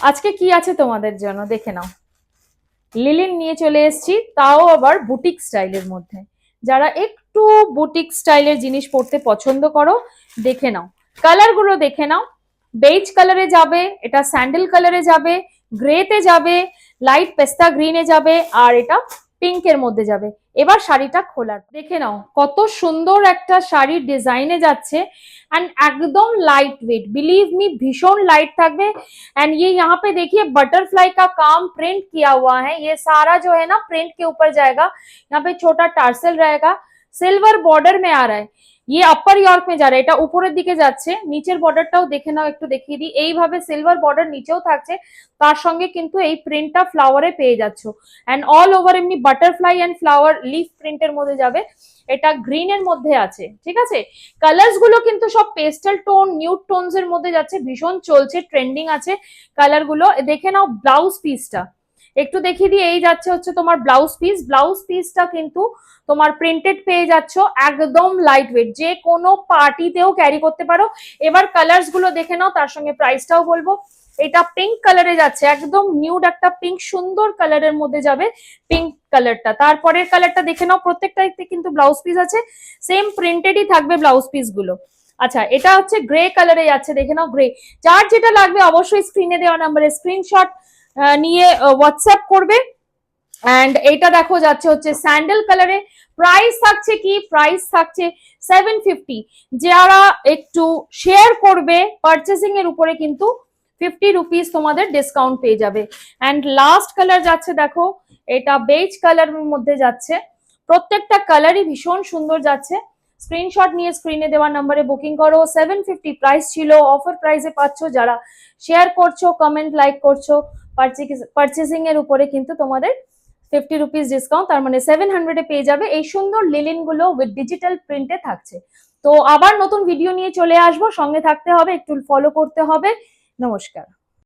আজকে কি আছে তোমাদের জন্য দেখে নাও। লিলিন নিয়ে চলে এসেছি, তাও আবার বুটিক স্টাইলের মধ্যে। যারা একটু বুটিক স্টাইলের জিনিস পরতে পছন্দ করো দেখে নাও, কালার গুলো দেখে নাও। বেজ কালারে যাবে, এটা স্যান্ডেল কালারে যাবে, গ্রেতে যাবে, লাইট পেস্তা গ্রিনে যাবে, আর এটা পিঙ্কের মধ্যে যাবে। এবার শাড়িটা খোলার দেখে নাও, কত সুন্দর একটা শাড়ির ডিজাইনে যাচ্ছে। एंड एकदम लाइट वेट, बिलीव मी भीषण लाइट থাকবে। एंड ये यहाँ पे देखिए बटरफ्लाई का काम प्रिंट किया हुआ है, ये सारा जो है ना प्रिंट के ऊपर जाएगा। यहाँ पे छोटा टार्सल रहेगा, सिल्वर बॉर्डर में आ रहा है। ये अपर ইয়র্ক में जा रहा है, এটা উপরের দিকে যাচ্ছে। নিচের বর্ডারটাও দেখে নাও, একটু দেখিয়ে দিই। এইভাবে সিলভার বর্ডার নিচেও থাকছে, তার সঙ্গে কিন্তু এই প্রিন্টটা ফ্লাওয়ারে পেয়ে যাচ্ছ। এন্ড অল ওভার এমনি বাটারফ্লাই এন্ড ফ্লাওয়ার লিফ প্রিন্টের মধ্যে যাবে। এটা গ্রিনের মধ্যে আছে, ঠিক আছে। কালার্স গুলো কিন্তু সব পেস্টেল টোন, নিউড টোনস এর মধ্যে যাচ্ছে, ভীষণ চলছে, ট্রেন্ডিং আছে কালার গুলো। দেখে নাও ব্লাউজ পিসটা একটু দেখিয়ে দিই। এই যাচ্ছে হচ্ছে তোমার ব্লাউজ পিস। ব্লাউজ পিসটা কিন্তু তোমার প্রিন্টেড পেয়ে যাচ্ছ, একদম লাইট ওয়েট, যে কোনো পার্টিতেও ক্যারি করতে পারো। এবার কালার্স গুলো দেখে নাও, তার সঙ্গে প্রাইসটাও বলবো। এটা পিঙ্ক কালারে যাচ্ছে, একদম নিউড একটা পিঙ্ক, সুন্দর কালারের মধ্যে যাবে পিঙ্ক কালারটা। তারপরের কালারটা দেখে নাও, প্রত্যেকটাতে কিন্তু ব্লাউজ পিস আছে, সেম প্রিন্টেডই থাকবে ব্লাউজ পিস গুলো। আচ্ছা, এটা হচ্ছে গ্রে কালারে যাচ্ছে, দেখে নাও গ্রে। যার যেটা লাগবে অবশ্যই স্ক্রিনে দেওয়া নাম্বারে স্ক্রিনশট নিয়ে হোয়াটসঅ্যাপ করবে। এন্ড এটা দেখো যাচ্ছে হচ্ছে স্যান্ডেল কালারে। প্রাইস থাকছে কি, প্রাইস থাকছে 750। যারা একটু শেয়ার করবে পারচেসিং এর উপরে কিন্তু 50 রুপিস তোমাদের ডিসকাউন্ট পেয়ে যাবে। এন্ড লাস্ট কালার যাচ্ছে দেখো, এটা বেজ কালারের মধ্যে যাচ্ছে। প্রত্যেকটা কালারই ভীষণ সুন্দর যাচ্ছে। স্ক্রিনশট নিয়ে স্ক্রিনে দেওয়া নাম্বারে বুকিং করো। 750 প্রাইস ছিল, অফার প্রাইসে পাচ্ছ। যারা শেয়ার করছো, কমেন্ট লাইক করছো, পারচেসিং এর উপরে কিন্তু তোমাদের 50 রুপিস ডিসকাউন্ট, তার মানে 700 পেয়ে যাবে। এই সুন্দর লিলিন গুলো উইথ ডিজিটাল প্রিন্টে থাকছে। তো আবার নতুন ভিডিও নিয়ে চলে আসবো, সঙ্গে থাকতে হবে, একটু ফলো করতে হবে। নমস্কার।